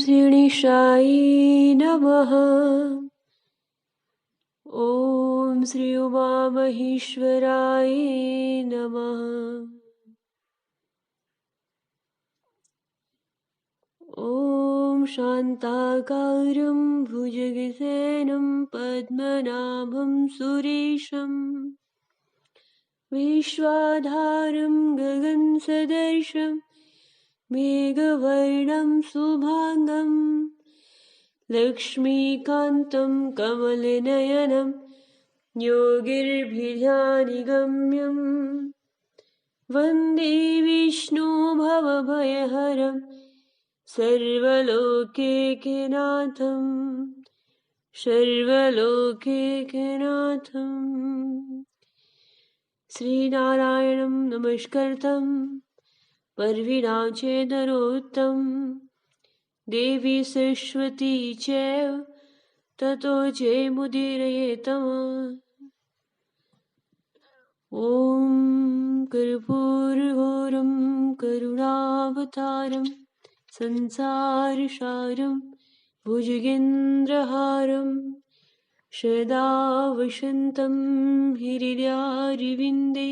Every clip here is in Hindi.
श्रीणीशाय नमः। ॐ श्री उमामहेश्वराय नमः। ॐ शान्ताकारं भुजगशयनं पद्मनाभं सुरेशं विश्वाधारं गगनसदृशं मेघवर्णं शुभांगं लक्ष्मीकान्तं कमलनयनं योगिर्भिर्ध्यानगम्यं वन्दे विष्णु भवभयहरं सर्वलोकैकनाथं श्रीनारायणं नमस्कृतं परवीणां चेदनोत्तं देवी सरस्वती चैव ततो जयमुदीरयेतम। ॐ कर्पूरगौरं करुणावतारं संसारसारं भुजगेन्द्रहारं सदा वसन्तं हृदयारविन्दे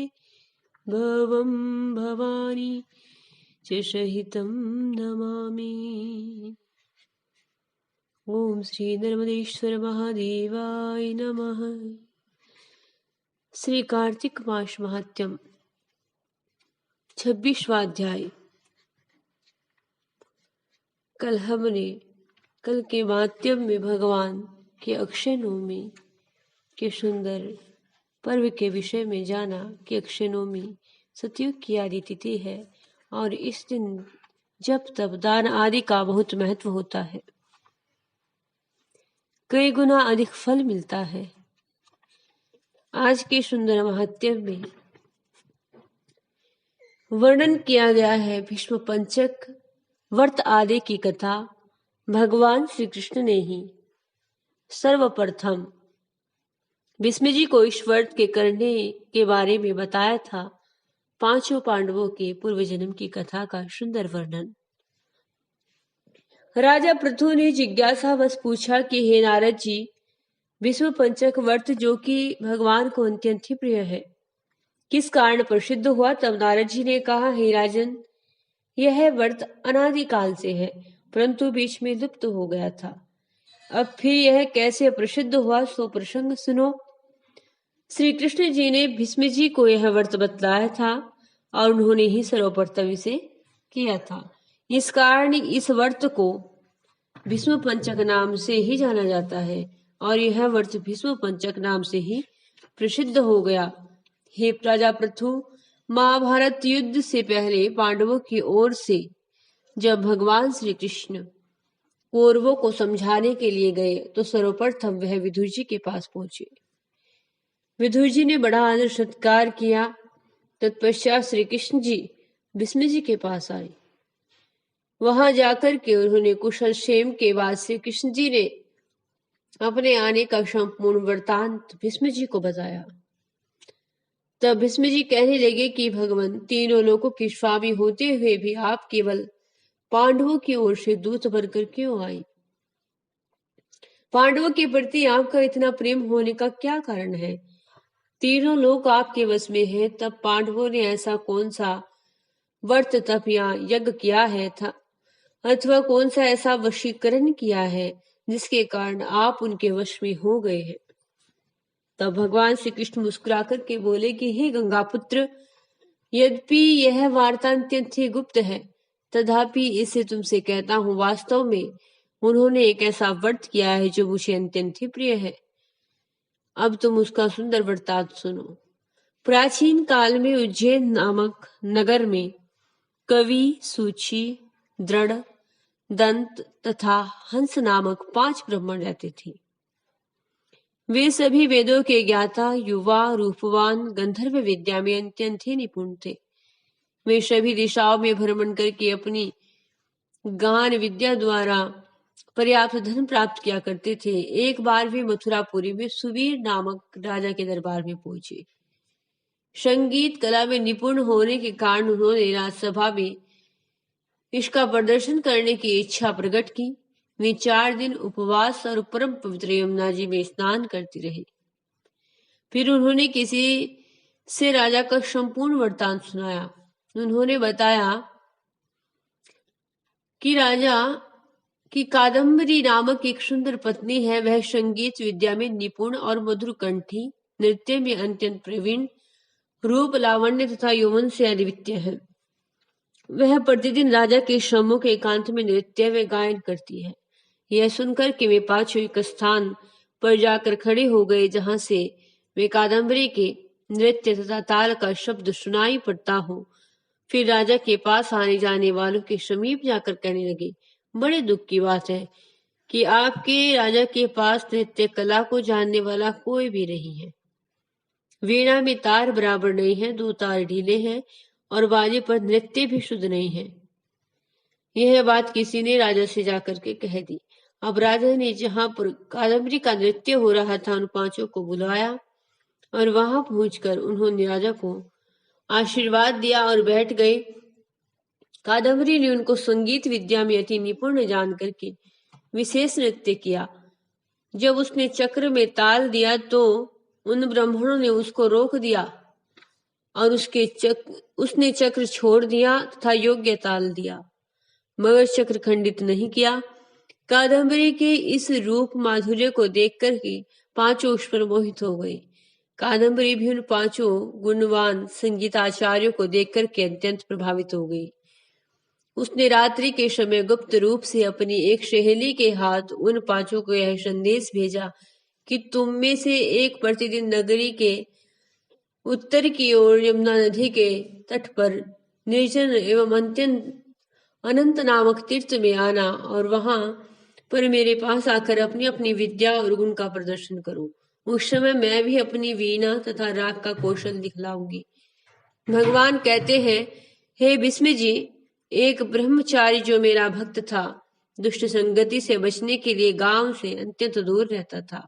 भवं भवानी च सहितं नमामि। ओम श्री नर्मदेश्वर महादेवाय नमः। श्री कार्तिक मास महात्म्य 26वां अध्याय। कल के महात्म्य में भगवान के अक्षय नवमी के सुंदर पर्व के विषय में जाना कि अक्षय नवमी सतयुग की आदि तिथि है और इस दिन जप तप दान आदि का बहुत महत्व होता है, कई गुना अधिक फल मिलता है। आज के सुंदर महात्म्य में वर्णन किया गया है भीष्म पंचक व्रत आदि की कथा। भगवान श्री कृष्ण ने ही सर्वप्रथम भीष्म जी को इस व्रत के करने के बारे में बताया था। पांचों पांडवों के पूर्व जन्म की कथा का सुंदर वर्णन। राजा पृथु ने जिज्ञासावश पूछा कि हे नारद जी, भीष्म पंचक व्रत जो कि भगवान को अत्यंत ही प्रिय है, किस कारण प्रसिद्ध हुआ? तब नारद जी ने कहा, हे राजन, यह व्रत अनादिकाल से है, परंतु बीच में लुप्त हो गया था। अब फिर यह कैसे प्रसिद्ध हुआ, सो प्रसंग सुनो। श्री कृष्ण जी ने भीष्म जी को यह व्रत बतलाया था और उन्होंने ही सर्वप्रथम इसे किया था। इस कारण इस व्रत को भीष्म पंचक नाम से ही जाना जाता है और यह व्रत भीष्म पंचक नाम से ही प्रसिद्ध हो गया। हे राजा पृथु, महाभारत युद्ध से पहले पांडवों की ओर से जब भगवान श्री कृष्ण कौरवों को समझाने के लिए गए तो सर्वप्रथम वह विदुर जी के पास पहुंचे। विदुर जी ने बड़ा आदर सत्कार किया। तत्पश्चात श्री कृष्ण जी भीष्म जी के पास आए। वहां जाकर के उन्होंने कुशल क्षेम के बाद श्री कृष्ण जी ने अपने आने का संपूर्ण वृत्तांत भीष्म जी को बताया। तब भीष्म जी कहने लगे कि भगवान, तीनों लोगों के स्वामी होते हुए भी आप केवल पांडवों की ओर से दूत बनकर क्यों आए? पांडवों के प्रति आपका इतना प्रेम होने का क्या कारण है? तीनों लोग आपके वश में हैं, तब पांडवों ने ऐसा कौन सा व्रत तप या यज्ञ किया है था अथवा कौन सा ऐसा वशीकरण किया है जिसके कारण आप उनके वश में हो गए हैं? तब भगवान श्री कृष्ण मुस्कुराकर के बोले कि हे गंगा पुत्र, यद्यपि यह वार्ता अत्यंत ही गुप्त है, तथापि इसे तुमसे कहता हूँ। वास्तव में उन्होंने एक ऐसा व्रत किया है जो मुझे अत्यंत ही प्रिय है। अब तुम उसका सुंदर वृत्तांत सुनो। प्राचीन काल में उज्जैन नामक नगर में कवि, सूची, दृढ़, दंत तथा हंस नामक 5 ब्राह्मण रहते थे। वे सभी वेदों के ज्ञाता, युवा, रूपवान, गंधर्व विद्या में अत्यंत ही निपुण थे। वे सभी दिशाओं में भ्रमण करके अपनी गान विद्या द्वारा पर्याप्त धन प्राप्त किया करते थे। एक बार वे मथुरापुरी में सुवीर नामक राजा के दरबार में पहुंचे। संगीत कला में निपुण होने के कारण उन्होंने राजसभा में इसका प्रदर्शन करने की इच्छा प्रकट की। वे 4 दिन उपवास और परम पवित्र यमुना जी में स्नान करती रही। फिर उन्होंने किसी से राजा का संपूर्ण वृत्तांत सुनाया। उन्होंने बताया कि राजा की कादम्बरी नामक एक सुंदर पत्नी है। वह संगीत विद्या में निपुण और मधुर कंठी, नृत्य में अत्यंत प्रवीण, रूप लावण्य तथा यौवन से अद्वितीय है। वह प्रतिदिन राजा के सम्मुख एकांत में नृत्य व गायन करती है। यह सुनकर कि वे पांचों एक स्थान पर जाकर खड़े हो गए जहां से वे कादम्बरी के नृत्य तथा ताल का शब्द सुनाई पड़ता हो। फिर राजा के पास आने जाने वालों के समीप जाकर कहने लगे, बड़े दुख की बात है कि आपके राजा के पास नृत्य कला को जानने वाला कोई भी नहीं है। वीणा में तार बराबर नहीं है, 2 तार ढीले हैं और बाजे पर नृत्य भी शुद्ध नहीं है। यह बात किसी ने राजा से जाकर के कह दी। अब राजा ने जहां पर कादम्बरी का नृत्य हो रहा था उन पांचों को बुलाया और वहां पहुंचकर उन्होंने राजा को आशीर्वाद दिया और बैठ गए। कादम्बरी ने उनको संगीत विद्या में अति निपुण जान करके विशेष नृत्य किया। जब उसने चक्र में ताल दिया तो उन ब्राह्मणों ने उसको रोक दिया और उसने चक्र छोड़ दिया तथा योग्य ताल दिया, मगर चक्र खंडित नहीं किया। कादम्बरी के इस रूप माधुर्य को देखकर ही पांचों उस पर मोहित हो गए। कादम्बरी भी उन पांचों गुणवान संगीताचार्यों को देखकर के अत्यंत प्रभावित हो गई। उसने रात्रि के समय गुप्त रूप से अपनी एक सहेली के हाथ उन पांचों को यह संदेश भेजा कि तुम में से एक प्रतिदिन नगरी के उत्तर की ओर यमुना नदी के तट पर निर्जन एवं अनंत नामक तीर्थ में आना और वहां पर मेरे पास आकर अपनी अपनी विद्या और गुण का प्रदर्शन करो। उस समय मैं भी अपनी वीणा तथा राग का कौशल दिखलाऊंगी। भगवान कहते हैं, हे भीष्म जी, एक ब्रह्मचारी जो मेरा भक्त था, दुष्ट संगति से बचने के लिए गांव से अत्यंत दूर रहता था।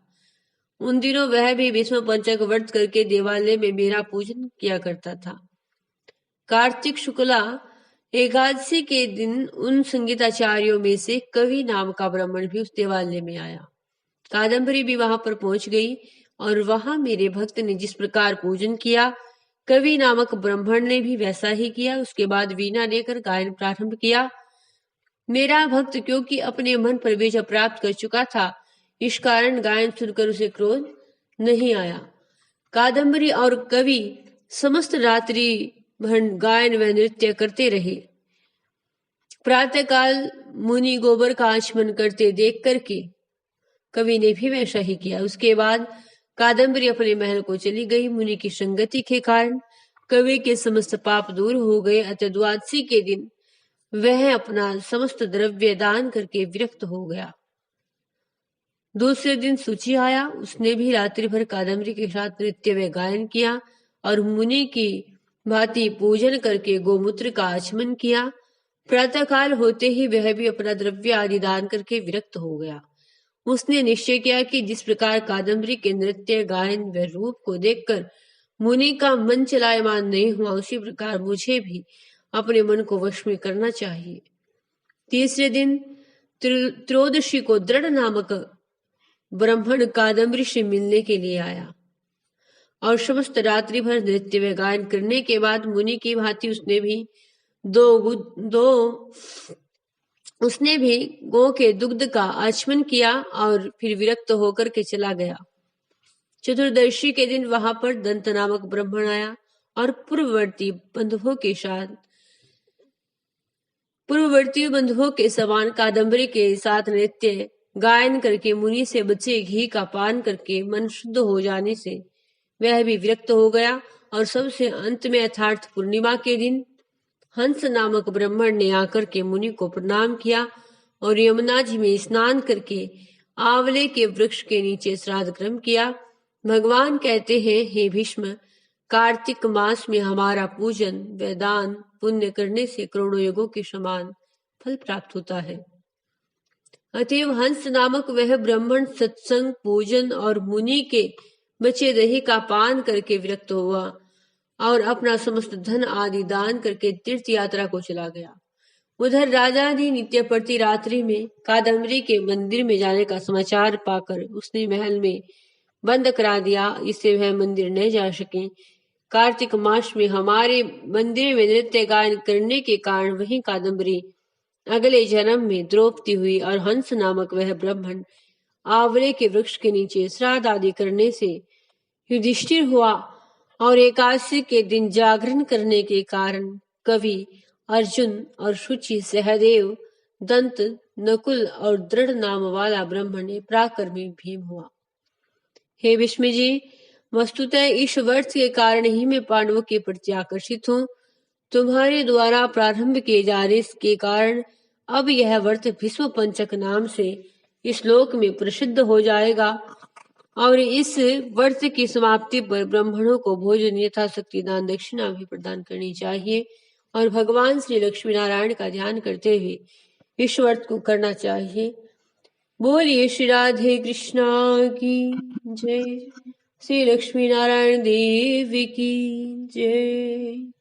उन दिनों वह भी भीष्म पंचक व्रत करके देवालय में मेरा पूजन किया करता था। कार्तिक शुक्ला एकादशी के दिन उन संगीताचार्यों में से कवि नाम का ब्राह्मण भी उस देवालय में आया। कादम्बरी भी वहां पर पहुंच गई और वहां मेरे भक्त ने जिस प्रकार पूजन किया, कवि नामक ब्राह्मण ने भी वैसा ही किया। उसके बाद वीणा लेकर गायन प्रारंभ किया। मेरा भक्त क्योंकि अपने मन पर विजय प्राप्त कर चुका था, इस कारण गायन सुनकर उसे क्रोध नहीं आया। कादम्बरी और कवि समस्त रात्रि भर गायन व नृत्य करते रहे। प्रातःकाल मुनि गोबर का आचमन करते देख करके कवि ने भी वैसा ही किया। उसके बाद कादम्बरी अपने महल को चली गई। मुनि की संगति के कारण कवि के समस्त पाप दूर हो गए। अतः द्वादशी के दिन वह अपना समस्त द्रव्य दान करके विरक्त हो गया। दूसरे दिन सूची आया। उसने भी रात्रि भर कादम्बरी के साथ नृत्य व गायन किया और मुनि की भांति पूजन करके गोमूत्र का आचमन किया। प्रातःकाल होते ही वह भी अपना द्रव्य आदि दान करके विरक्त हो गया। उसने निश्चय किया कि जिस प्रकार कादम्बरी के नृत्य, गायन व रूप को देखकर मुनि का मन चलायमान नहीं हुआ, उसी प्रकार मुझे भी अपने मन को वश में करना चाहिए। तीसरे दिन त्रयोदशी को दृढ़ नामक ब्राह्मण कादम्बरी से मिलने के लिए आया और समस्त रात्रि भर नृत्य व गायन करने के बाद मुनि की भांति उसने भी गौ के दुग्ध का आचमन किया और फिर विरक्त होकर के चला गया। चतुर्दशी के दिन वहां पर दंत नामक ब्राह्मण आया और पूर्ववर्ती बंधुओं के समान कादम्बरी के साथ नृत्य गायन करके मुनि से बचे घी का पान करके मन शुद्ध हो जाने से वह भी विरक्त हो गया। और सबसे अंत में अर्थात पूर्णिमा के दिन हंस नामक ब्राह्मण ने आकर के मुनि को प्रणाम किया और यमुना जी में स्नान करके आंवले के वृक्ष के नीचे श्राद्ध कर्म किया। भगवान कहते हैं, हे भीष्म, कार्तिक मास में हमारा पूजन व दान पुण्य करने से करोड़ों युगों के समान फल प्राप्त होता है। अतएव हंस नामक वह ब्राह्मण सत्संग, पूजन और मुनि के बचे दही का पान करके विरक्त हुआ और अपना समस्त धन आदि दान करके तीर्थ यात्रा को चला गया। उधर राजा ने नित्य प्रति रात्रि में कादम्बरी के मंदिर में जाने का समाचार पाकर उसने महल में बंद करा दिया, इससे वह मंदिर न जा सके। कार्तिक मास में हमारे मंदिर में नृत्य गायन करने के कारण वही कादम्बरी अगले जन्म में द्रौपदी हुई और हंस नामक वह ब्राह्मण आवले के वृक्ष के नीचे श्राद्ध आदि करने से युधिष्ठिर हुआ और एकादशी के दिन जागरण करने के कारण कवि अर्जुन और शुचि, सहदेव, दंत, नकुल और दृढ़ नाम वाला ब्राह्मण पराक्रमी भीम हुआ। हे विष्णु जी, वस्तुतः इस व्रत के कारण ही मैं पांडवों के प्रति आकर्षित हूँ। तुम्हारे द्वारा प्रारंभ किए जा रहे के कारण अब यह व्रत भीष्म पंचक नाम से इस लोक में प्रसिद्ध हो जाएगा और इस व्रत की समाप्ति पर ब्राह्मणों को भोजन यथाशक्ति दान दक्षिणा भी प्रदान करनी चाहिए और भगवान श्री लक्ष्मी नारायण का ध्यान करते हुए इस व्रत को करना चाहिए। बोलिए श्री राधे कृष्णा की जय, श्री लक्ष्मी नारायण देव की जय।